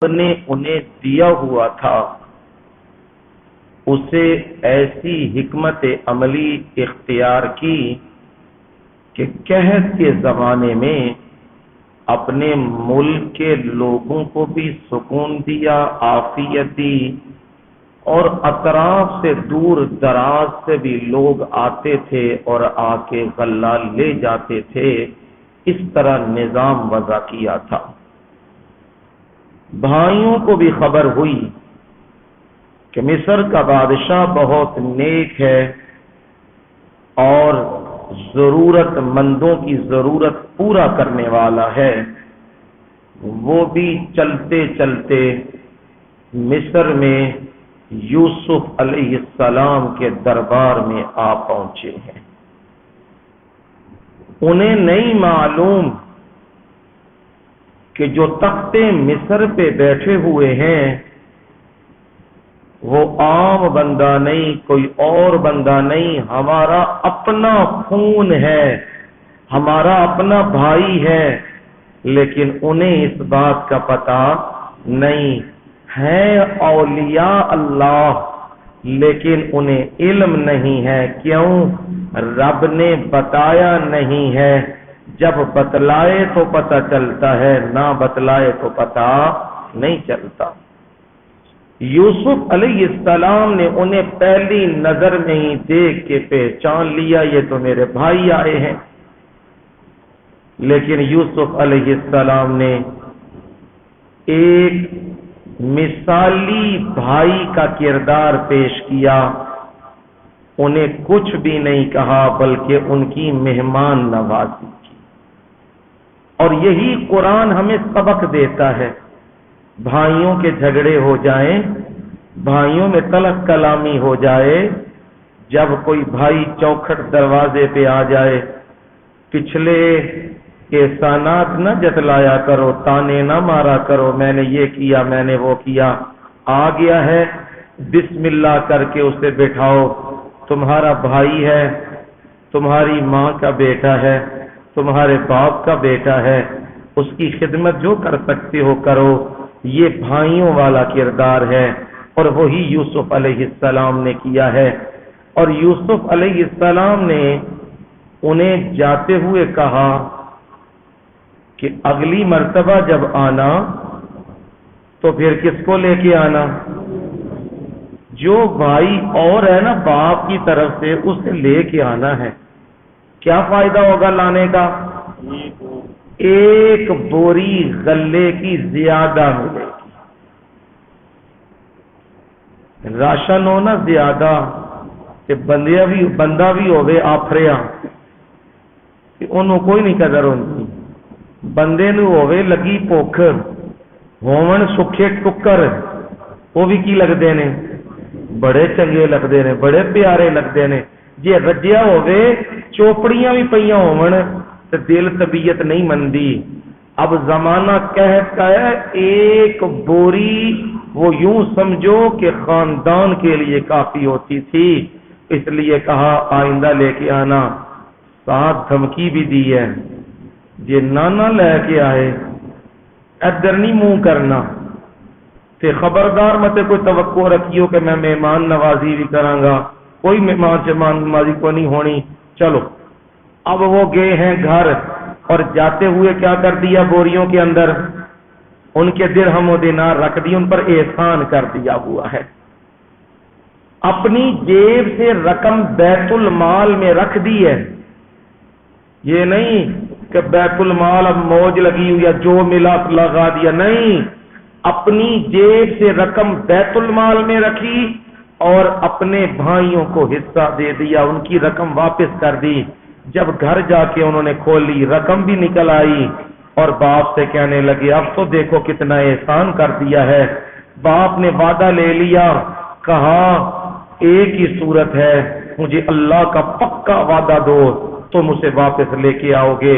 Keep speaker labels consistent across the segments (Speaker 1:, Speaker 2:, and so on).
Speaker 1: نے انہیں دیا ہوا تھا اسے ایسی حکمت عملی اختیار کی کہ قحط کے زمانے میں اپنے ملک کے لوگوں کو بھی سکون دیا، عافیت دی، اور اطراف سے دور دراز سے بھی لوگ آتے تھے اور آ کے غلہ لے جاتے تھے۔ اس طرح نظام وضع کیا تھا۔ بھائیوں کو بھی خبر ہوئی کہ مصر کا بادشاہ بہت نیک ہے اور ضرورت مندوں کی ضرورت پورا کرنے والا ہے۔ وہ بھی چلتے چلتے مصر میں یوسف علیہ السلام کے دربار میں آ پہنچے ہیں۔ انہیں نہیں معلوم کہ جو تخت مصر پہ بیٹھے ہوئے ہیں وہ عام بندہ نہیں، کوئی اور بندہ نہیں، ہمارا اپنا خون ہے، ہمارا اپنا بھائی ہے، لیکن انہیں اس بات کا پتہ نہیں ہے۔ اولیاء اللہ، لیکن انہیں علم نہیں ہے۔ کیوں؟ رب نے بتایا نہیں ہے۔ جب بتلائے تو پتہ چلتا ہے، نہ بتلائے تو پتہ نہیں چلتا۔ یوسف علیہ السلام نے انہیں پہلی نظر میں ہی دیکھ کے پہچان لیا، یہ تو میرے بھائی آئے ہیں۔ لیکن یوسف علیہ السلام نے ایک مثالی بھائی کا کردار پیش کیا، انہیں کچھ بھی نہیں کہا بلکہ ان کی مہمان نوازی کی۔ اور یہی قرآن ہمیں سبق دیتا ہے۔ بھائیوں کے جھگڑے ہو جائیں، بھائیوں میں تلخ کلامی ہو جائے، جب کوئی بھائی چوکھٹ دروازے پہ آ جائے، پچھلے احسانات نہ جتلایا کرو، تانے نہ مارا کرو، میں نے یہ کیا، میں نے وہ کیا۔ آ گیا ہے، بسم اللہ کر کے اسے بٹھاؤ، تمہارا بھائی ہے، تمہاری ماں کا بیٹا ہے، تمہارے باپ کا بیٹا ہے، اس کی خدمت جو کر سکتے ہو کرو۔ یہ بھائیوں والا کردار ہے، اور وہی یوسف علیہ السلام نے کیا ہے۔ اور یوسف علیہ السلام نے انہیں جاتے ہوئے کہا کہ اگلی مرتبہ جب آنا تو پھر کس کو لے کے آنا؟ جو بھائی اور ہے نا باپ کی طرف سے، اسے لے کے آنا ہے۔ کیا فائدہ ہوگا لانے کا؟ ایک بوری غلے کی زیادہ ملے گی۔ راشن ہو نا زیادہ کہ بندہ بھی ہوئے آفریا کہ انہوں کوئی نہیں قدر ہوتی، بندے نو ہوئے لگی پوکھ ہون سکھے ٹکر، وہ بھی کی لگتے نے؟ بڑے چنگے لگتے نے، بڑے پیارے لگتے نے۔ جی رجیا ہوئے چوپڑیاں بھی پئیاں ہون تو دل طبیعت نہیں مندی۔ اب زمانہ قحط کا ہے، ایک بوری وہ یوں سمجھو کہ خاندان کے لیے کافی ہوتی تھی، اس لیے کہا آئندہ لے کے آنا۔ ساتھ دھمکی بھی دی ہے، یہ نانا لے کے آئے ادھر نہیں منہ کرنا تے خبردار مت کوئی توقع رکھیو کہ میں مہمان نوازی بھی کراں گا، کوئی مہمان نوازی کو نہیں ہونی۔ چلو اب وہ گئے ہیں گھر، اور جاتے ہوئے کیا کر دیا؟ بوریوں کے اندر ان کے درہم و دینار رکھ دی، ان پر احسان کر دیا ہوا ہے۔ اپنی جیب سے رقم بیت المال میں رکھ دی ہے۔ یہ نہیں کہ بیت المال اب موج لگی ہوئی، جو ملا لگا دیا، نہیں، اپنی جیب سے رقم بیت المال میں رکھی اور اپنے بھائیوں کو حصہ دے دیا، ان کی رقم واپس کر دی۔ جب گھر جا کے انہوں نے کھولی، رقم بھی نکل آئی، اور باپ سے کہنے لگے اب تو دیکھو کتنا احسان کر دیا ہے۔ باپ نے وعدہ لے لیا، کہا ایک ہی صورت ہے، مجھے اللہ کا پکا وعدہ دو، تم اسے واپس لے کے آؤ گے۔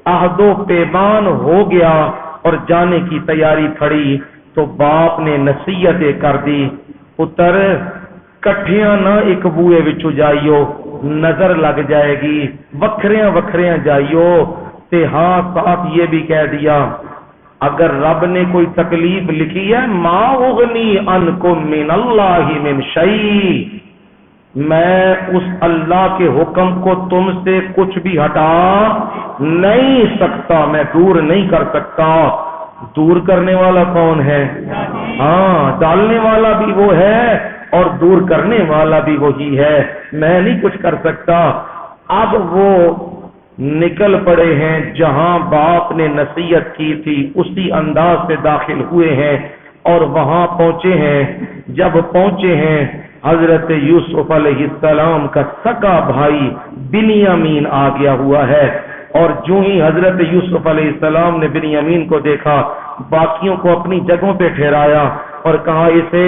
Speaker 1: عہد و پیمان ہو گیا اور جانے کی تیاری کھڑی تو باپ نے نصیحتیں کر دی، پتر کٹھیاں نہ ایک بوئے وچوں جائیو، نظر لگ جائے گی، وکھریاں وکھریاں جائیو۔ تے ہاں ساتھ یہ بھی کہہ دیا اگر رب نے کوئی تکلیف لکھی ہے، ما اغنی عنکم من اللہ من شیء، میں اس اللہ کے حکم کو تم سے کچھ بھی ہٹا نہیں سکتا، میں دور نہیں کر سکتا۔ دور کرنے والا کون ہے؟ ہاں، ڈالنے والا بھی وہ ہے اور دور کرنے والا بھی وہی ہے، میں نہیں کچھ کر سکتا۔ اب وہ نکل پڑے ہیں، جہاں باپ نے نصیحت کی تھی اسی انداز سے داخل ہوئے ہیں اور وہاں پہنچے ہیں۔ جب پہنچے ہیں، حضرت یوسف علیہ السلام کا سگا بھائی بنیامین آ گیا ہوا ہے، اور جو ہی حضرت یوسف علیہ السلام نے بنیامین کو دیکھا، باقیوں کو اپنی جگہوں پہ ٹھہرایا اور کہا اسے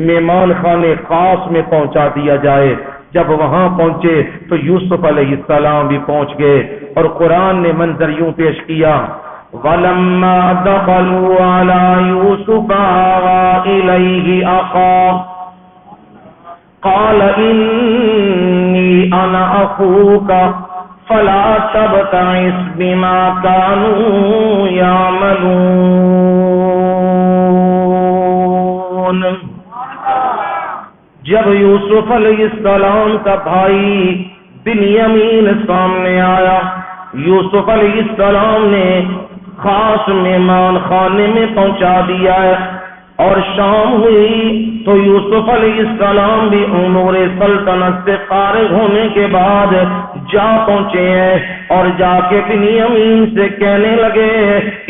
Speaker 1: مہمان خانے خاص میں پہنچا دیا جائے۔ جب وہاں پہنچے تو یوسف علیہ السلام بھی پہنچ گئے، اور قرآن نے منظر یوں پیش کیا، وَلَمَّا دَخَلُوا عَلَى يُوسُفَ آوَىٰ إِلَيْهِ أَخَاهُ قَالَ إِنِّي أَنَا أَخُوكَ فَلَا تَبْتَئِسْ بِمَا كَانُوا يَعْمَلُونَ۔ جب یوسف علیہ السلام کا بھائی بنیامین سامنے آیا، یوسف علیہ السلام نے خاص مہمان خانے میں پہنچا دیا ہے، اور شام ہوئی تو یوسف علیہ السلام بھی امور سلطنت سے فارغ ہونے کے بعد جا پہنچے ہیں، اور جا کے بنیامین سے کہنے لگے،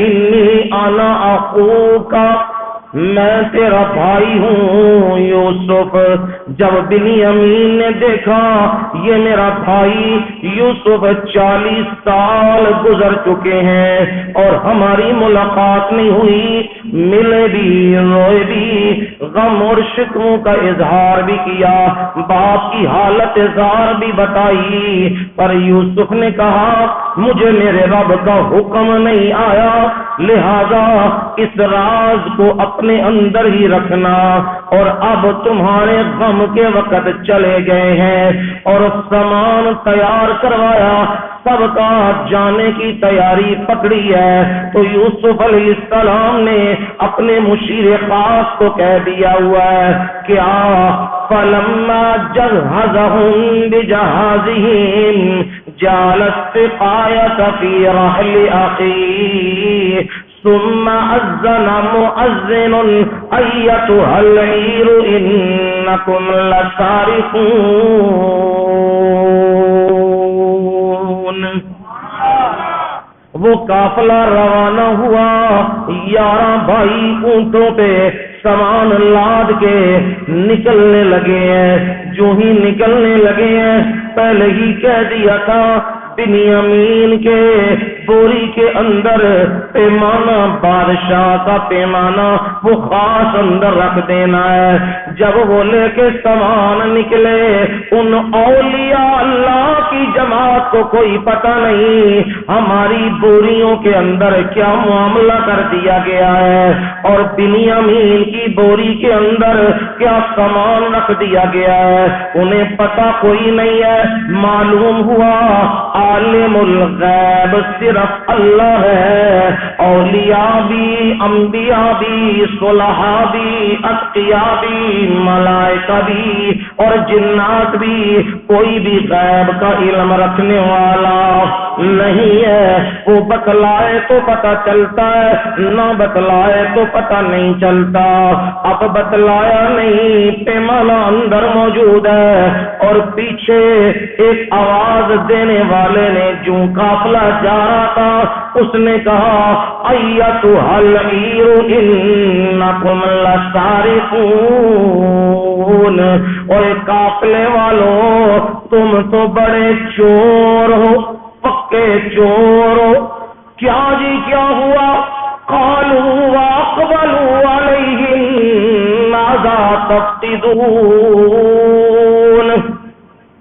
Speaker 1: انی انا اخوک، میں تیرا بھائی ہوں یوسف۔ جب بنیامین نے دیکھا یہ میرا بھائی یوسف 40 سال گزر چکے ہیں اور ہماری ملاقات نہیں ہوئی، ملے بھی، روئے بھی، غم اور شکووں کا اظہار بھی کیا، باپ کی حالت اظہار بھی بتائی، پر یوسف نے کہا مجھے میرے رب کا حکم نہیں آیا، لہذا اس راز کو اپنے اندر ہی رکھنا، اور اب تمہارے غم کے وقت چلے گئے ہیں، اور سامان تیار کروایا، سب کا جانے کی تیاری پکڑی ہے۔ تو یوسف علیہ السلام نے اپنے مشیر خاص کو کہہ دیا ہوا ہے کیا، فلما جهزهم بجهازهم جعل السقاية في رحل أخيه ثم أذن مؤذن أيتها العير إنكم لسارقون۔ وہ قافلہ روانہ ہوا، 11 بھائی اونٹوں پہ سامان لاد کے نکلنے لگے ہیں۔ جو ہی نکلنے لگے ہیں، پہلے ہی کہہ دیا تھا بنیامین کے بوری کے اندر پیمانہ، بادشاہ کا پیمانہ وہ خاص اندر رکھ دینا ہے۔ جب وہ لے کے سامان نکلے، ان اولیاء اللہ کی جماعت کو کوئی پتہ نہیں ہماری بوریوں کے اندر کیا معاملہ کر دیا گیا ہے، اور بنیامین کی بوری کے اندر کیا سامان رکھ دیا گیا ہے، انہیں پتہ کوئی نہیں ہے۔ معلوم ہوا عالم الغیب صرف اللہ ہے، اولیاء بھی، انبیاء بھی، صلحاء بھی، اتقیاء بھی، ملائکہ بھی اور جنات بھی، کوئی بھی غیب کا علم رکھنے والا نہیں ہے۔ وہ بتلائے تو پتہ چلتا ہے، نہ بتلائے تو پتہ نہیں چلتا۔ اب بتلایا نہیں، پیمانہ اندر موجود ہے، اور پیچھے ایک آواز دینے والے نے جو قافلہ جا رہا تھا اس نے کہا ایتھا العیر انکم لسارقون، اور قافلے والوں تم تو بڑے چور ہو، پکے چور ہو۔ کیا جی کیا ہوا؟ قالوا واقبلوا علیہم ماذا تفقدون،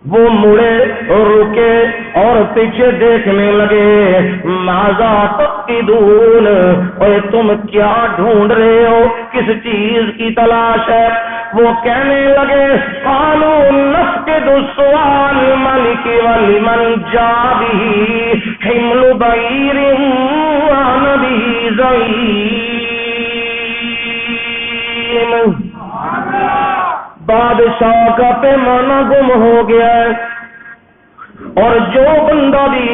Speaker 1: وہ مڑے رکے اور پیچھے دیکھنے لگے، ماذا تفقدون، اور تم کیا ڈھونڈ رہے ہو، کس چیز کی تلاش ہے؟ وہ کہنے لگے قالوا نفقد سؤال الملک ولمن جاء به حمل بعیر وأنا به زعیم، بادشاہ کا پیمانہ گم ہو گیا ہے، اور جو بندہ بھی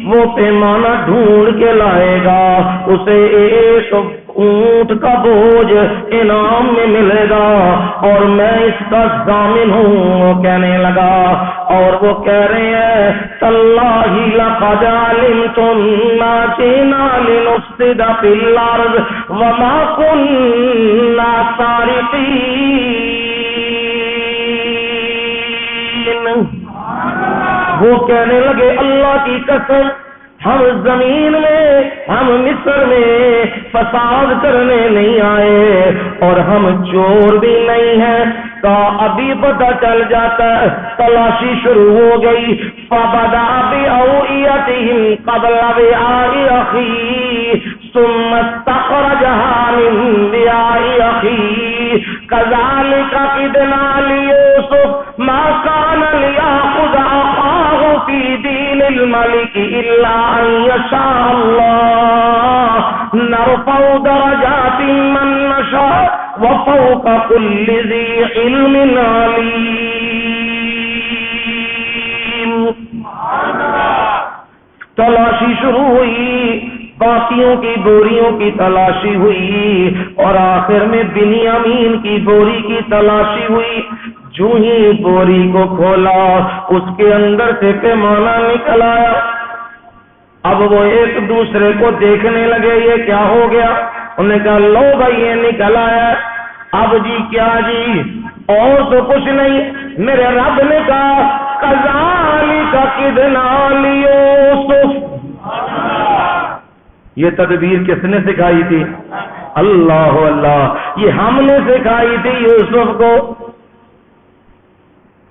Speaker 1: وہ پیمانہ ڈھونڈ کے لائے گا اسے ایک اونٹ کا بوجھ انعام میں ملے گا، اور میں اس کا ضامن ہوں، وہ کہنے لگا۔ اور وہ کہہ رہے ہیں تاللہ لقد علمتم ما جئنا لنفسد فی الارض وما كنا سارقین۔ وہ کہنے لگے اللہ کی قسم، ہم زمین میں، ہم مصر میں فساد کرنے نہیں آئے، اور ہم چور بھی نہیں ہیں۔ ابھی پتہ چل جاتا ہے، تلاشی شروع ہو گئی۔ فَبَدَأَ بِأَوْعِيَتِهِمْ قَبْلَ وِعَاءِ أَخِيهِ ثُمَّ اسْتَخْرَجَهَا مِنْ وِعَاءِ أَخِيهِ كَذَلِكَ كِدْنَا لِيُوسُفَ مَا كَانَ لِيَأْخُذَ أَخَاهُ فِي دِينِ الْمَلِكِ إِلَّا أَنْ يَشَاءَ اللَّهُ نَرْفَعُ دَرَجَاتٍ مَّن نَّشَاءُ وَفَوْقَ كُلِّ ذِي عِلْمٍ عَلِيمٌ۔ تلاشی شروع ہوئی، باقیوں کی بوریوں کی تلاشی ہوئی، اور آخر میں بنیامین کی بوری کی تلاشی ہوئی۔ جو ہی بوری کو کھولا اس کے اندر سے پیمانہ نکل آیا۔ اب وہ ایک دوسرے کو دیکھنے لگے یہ کیا ہو گیا؟ انہوں نے کہا لو بھائی یہ نکل آیا۔ اب جی کیا جی؟ اور تو کچھ نہیں، میرے رب نے کہا کذالک کدنا لیوسف۔ یہ تدبیر کس نے سکھائی تھی؟ اللہ اللہ، یہ ہم نے سکھائی تھی یوسف کو۔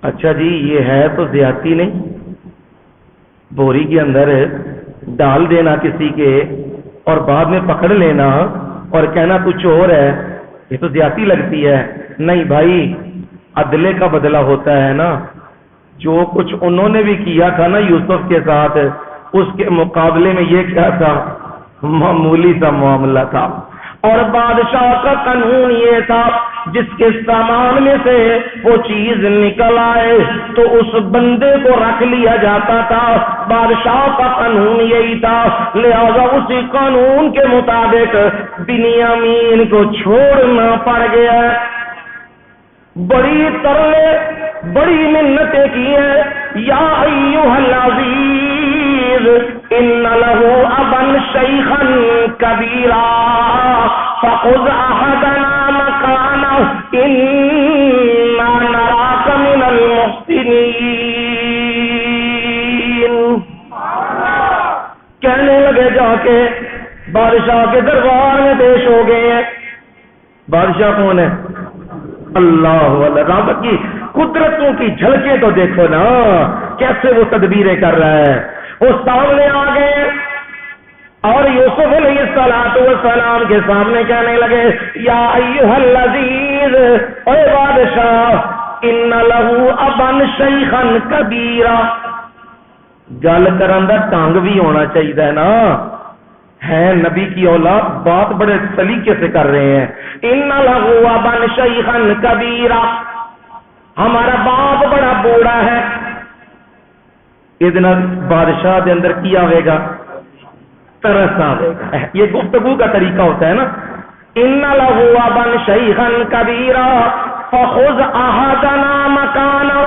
Speaker 1: اچھا جی یہ ہے تو زیادتی نہیں، بوری کے اندر ڈال دینا کسی کے اور بعد میں پکڑ لینا اور کہنا تو چور ہے، یہ تو زیادتی لگتی ہے۔ نہیں بھائی، عدلے کا بدلہ ہوتا ہے نا۔ جو کچھ انہوں نے بھی کیا تھا نا یوسف کے ساتھ، اس کے مقابلے میں یہ کیا تھا؟ معمولی سا معاملہ تھا۔ اور بادشاہ کا قانون یہ تھا جس کے سامان میں سے وہ چیز نکل آئے تو اس بندے کو رکھ لیا جاتا تھا۔ بادشاہ کا قانون یہی تھا، لہذا اسی قانون کے مطابق بنیامین کو چھوڑنا پڑ گیا۔ بڑی ترلے، بڑی منتیں کی ہیں، یا ایھا العزیز ان لہ ابا شیخا کبیرا فخذ احدنا مکانہ انا نراک من المحسنین۔ کہنے لگے جا کے بادشاہ کے دربار میں پیش ہو گئے ہیں۔ بادشاہ کون ہے؟ اللہ واللہ، رب کی قدرتوں کی جھلکیں تو دیکھو نا، کیسے وہ تدبیریں کر رہا ہے۔ وہ سامنے آ گئے اور یوسف علیہ السلام کے سامنے کہنے لگے یا ایھا العزیز، اے بادشاہ، ان لہ ابا شیخا کبیرا۔ گل کرن دا ٹنگ بھی ہونا چاہیے نا، ہے نبی کی اولاد، بات بڑے سلیقے سے کر رہے ہیں۔ ان لہ ابا شیخا کبیرا، ہمارا باپ بڑا بوڑھا ہے۔ ادنا بادشاہ دے اندر کیا ہوئے گا؟ ترس آئے گا۔ یہ گفتگو کا طریقہ ہوتا ہے نا۔ ان لہ ابا شیخا کبیرا فخذ احدنا مکانا،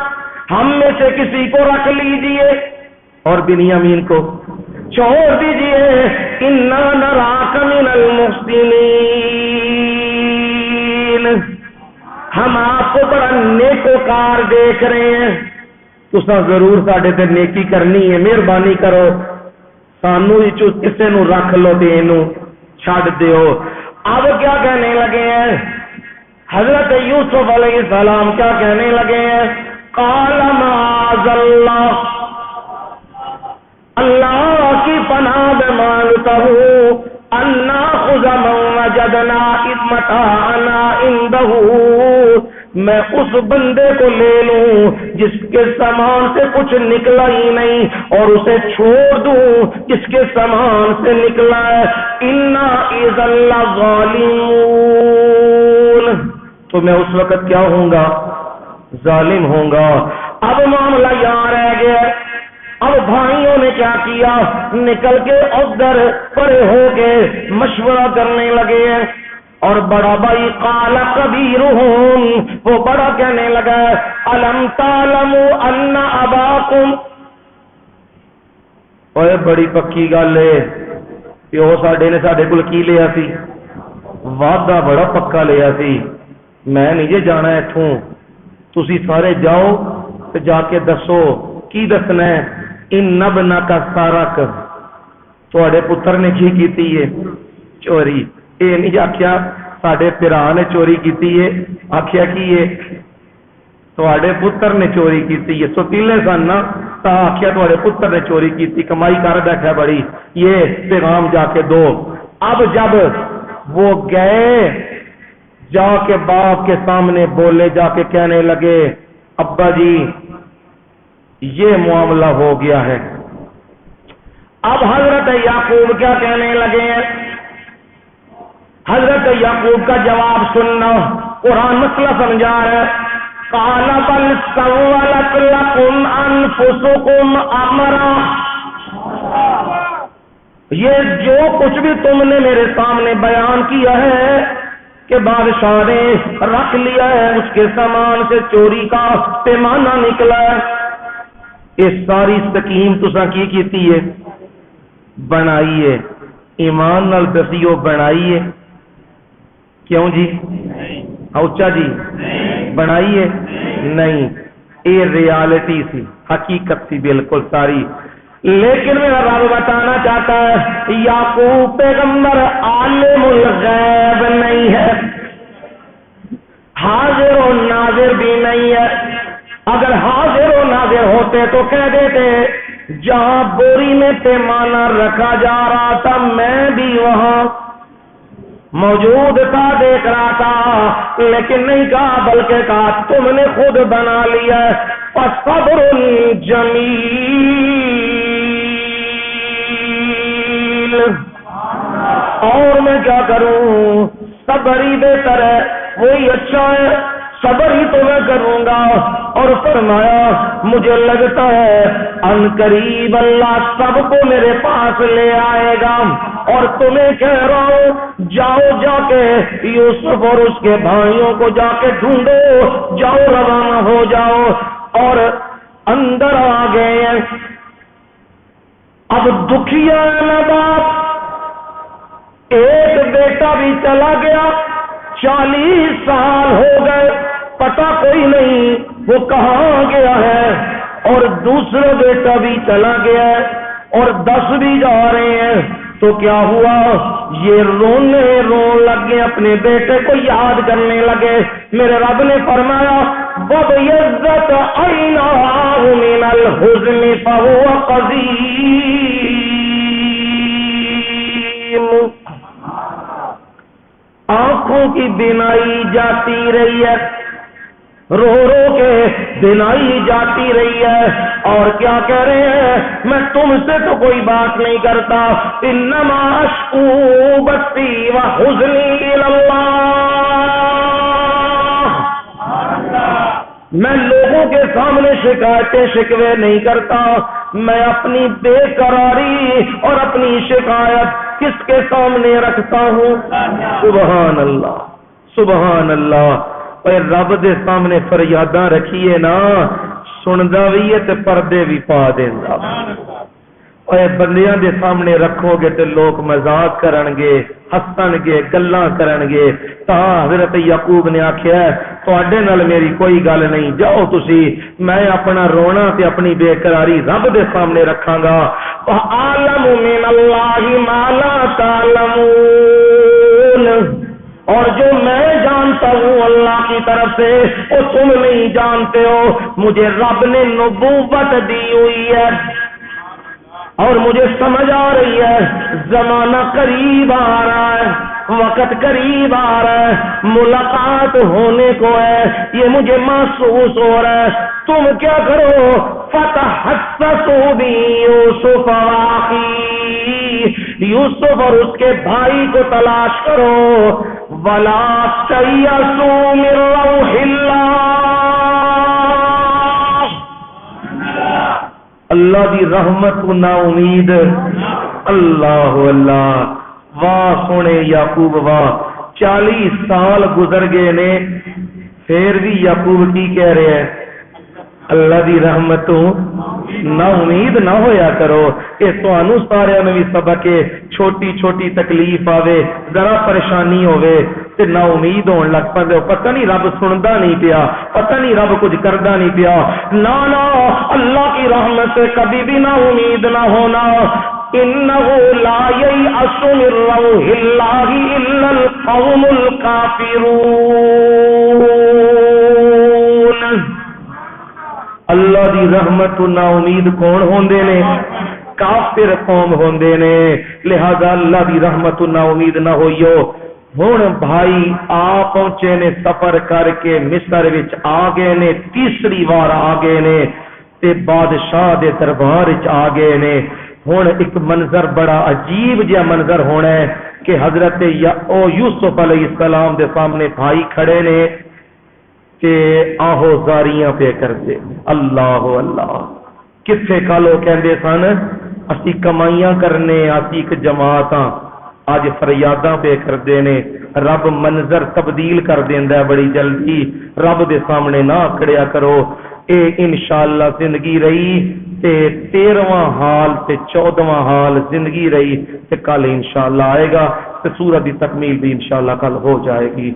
Speaker 1: ہم میں سے کسی کو رکھ لیجئے اور بنیامین کو چھوڑ دیجئے۔ انا نراک من المحسنین، ہم آپ کو بڑا نیکوکار دیکھ رہے ہیں، تساں ضرور ساڈے تے نیکی کرنی ہے، مہربانی کرو، سانو کسے نو رکھ لو تے اینو چھڈ دیو۔ اب کیا کہنے لگے ہیں حضرت یوسف علیہ السلام؟ کیا کہنے لگے ہیں؟ قال معاذ اللہ، اللہ کی پناہ مانگتا ہوں، ان ناخذ من وجدنا متاعنا عنده، میں اس بندے کو لے لوں جس کے سامان سے کچھ نکلا ہی نہیں اور اسے چھوڑ دوں جس کے سامان سے نکلا ہے۔ انا اذا لظالمون، تو میں اس وقت کیا ہوں گا؟ ظالم ہوں گا۔ اب معاملہ یہاں رہ گیا، اب بھائیوں نے کیا کیا، نکل کے ادھر پڑے ہو کے مشورہ کرنے لگے ہیں، اور بڑا بھائی قال کبیرہم، وہ بڑا کہنے لگا الم تعلموا ان اباکم، اوے بڑی پکی گل ہے، پیو ساڈے نے ساڈے کول کی لیا سی، وعدہ بڑا پکا لیا سی، میں نہیں جے جانا ایتھوں، تسی سارے جاؤ تے جا کے دسو کی دسنا ہے، ان ابنک سرق، تواڈے پتر نے کی کیتی ہے چوری، اے نہیں آکھیا ساڈے بھرا نے چوری کیتی ہے، آکھیا کی ہے تواڈے پتر نے چوری کیتی ہے، سوتیلے سن نا تا آکھیا تواڈے پتر نے چوری کیتی، کمائی کر بیٹھا بڑی، یہ پیغام جا کے دو۔ اب جب وہ گئے جا کے باپ کے سامنے بولے، جا کے کہنے لگے ابا جی یہ معاملہ ہو گیا ہے۔ اب حضرت یعقوب کیا کہنے لگے ہیں، حضرت یعقوب کا جواب سننا، قرآن مسئلہ سمجھا ہے، قال بل سولت لكم انفسكم امرا، یہ جو کچھ بھی تم نے میرے سامنے بیان کیا ہے کہ بادشاہ نے رکھ لیا ہے، اس کے سامان سے چوری کا پیمانہ نکلا ہے، یہ ساری سکیم تساں کی کیتی ہے، بنائیے، ایمان نال دسیو بنائیے، کیوں جی اوچا جی بنائیے نہیں، یہ ریالٹی سی، حقیقت سی بالکل ساری، لیکن میرا رب بتانا چاہتا ہے یعقوب پیغمبر عالم الغیب نہیں ہے، حاضر و ناظر بھی نہیں ہے، اگر حاضر و ناظر ہوتے تو کہہ دیتے جہاں بوری میں پیمانہ رکھا جا رہا تھا میں بھی وہاں موجود تھا، دیکھ رہا تھا، لیکن نہیں کہا بلکہ کہا تم نے خود بنا لیا ہے، فصبر جمیل، اور میں کیا کروں، صبر ہی بہتر ہے، وہی اچھا ہے، صبر ہی تو میں کروں گا۔ اور فرمایا مجھے لگتا ہے ان قریب اللہ سب کو میرے پاس لے آئے گا، اور تمہیں کہہ رہا ہوں جاؤ جا کے یوسف اور اس کے بھائیوں کو جا کے ڈھونڈو، جاؤ روانہ ہو جاؤ، اور اندر آ گئے ہیں۔ اب دکھیا نہ باپ، ایک بیٹا بھی چلا گیا، 40 سال ہو گئے، پتہ کوئی نہیں وہ کہاں گیا ہے، اور دوسرا بیٹا بھی چلا گیا ہے، اور 10 بھی جا رہے ہیں، تو کیا ہوا، یہ رون لگ گئے، اپنے بیٹے کو یاد کرنے لگے۔ میرے رب نے فرمایا وَبِيَضَّتْ عَيْنَاهُ مِنَ الْحُزْنِ فَهُوَ قَدِيمٌ، آنکھوں کی بینائی جاتی رہی ہے، رو رو کے بینائی جاتی رہی ہے، اور کیا کہہ رہے ہیں میں تم سے تو کوئی بات نہیں کرتا، انما اشکو بثی وحزنی الی اللہ، میں لوگوں کے سامنے شکایتیں شکوے نہیں کرتا، میں اپنی بے قراری اور اپنی شکایت کس کے سامنے رکھتا ہوں؟ سبحان اللہ سبحان اللہ۔ اے رب دے سامنے فریاداں رکھیے نا، سندا بھی ہے تے پردے بھی پا دیندا۔ اے بندیاں دے سامنے رکھو گے تے لوگ مذاق کرن گے، ہسن گے، گلاں کرن گے، تا حضرت یعقوب نے آکھیا تواڈے نال میری کوئی گل نہیں، جاؤ تسی، میں اپنا رونا تے اپنی بے قراری رب دے سامنے رکھاں گا۔ وَعَلَمُ مِنَ اللَّهِ مَا لَا تَعْلَمُونَ، اور جو میں جانتا ہوں اللہ کی طرف سے وہ تم نہیں جانتے ہو۔ مجھے رب نے نبوت دی ہوئی ہے، اور مجھے سمجھ آ رہی ہے زمانہ قریب آ رہا ہے، وقت قریب آ رہا ہے، ملاقات ہونے کو ہے، یہ مجھے محسوس ہو رہا ہے۔ تم کیا کرو، فتحسسوا بی یوسف واخی، یوسف اور اس کے بھائی کو تلاش کرو، ولا تیأسوا من روح اللہ، اللہ دی رحمت کو نا امید. اللہ اللہ واہ سونے یعقوب واہ. 40 سال گزر گئے نے پھر بھی یعقوب کی کہہ رہے ہیں اللہ دی رحمت تو نا امید نہ ہویا کرو. اس تانوں سارے میں بھی سبق ہے چھوٹی چھوٹی تکلیف آوے ذرا پریشانی ہوے تے نا امید ہون لگ پندے پتہ نہیں رب سندا نہیں پیا پتہ نہیں رب کچھ کردا نہیں پیا. نا نا اللہ کی رحمت سے کبھی بھی نا امید نہ ہونا. انه لا ييأس من روح الله الا القوم الكافرون. اللہ دی رحمت تو نا امید کون ہوندے نے؟ کافر قوم ہوندے نے. لہذا اللہ دی رحمت تو نا امید نہ ہوئیو. ہن بھائی آ پہنچے نے سفر کر کے مصر وچ آ گئے نے. تیسری بار آ گئے نے تے بادشاہ دے دربار وچ آ گئے نے. ہن ایک منظر بڑا عجیب جہا منظر ہونا ہے کہ حضرت یوسف علیہ السلام دے سامنے بھائی کھڑے نے کہ آہو زاریاں پہ کرتے. اللہ اللہ کتنے کالو کہندے سن اسی کمائیاں کرنے اسی ایک جماعت اج فریاداں پہ کردے نے. رب منظر تبدیل کر دیندا ہے بڑی جلدی. رب دے سامنے نہ کھڑیا کرو. اے انشاءاللہ زندگی رہی تے 13واں حال تے 14واں حال زندگی رہی تے کل انشاءاللہ آئے گا تے سورہ دی تکمیل بھی انشاءاللہ کل ہو جائے گی.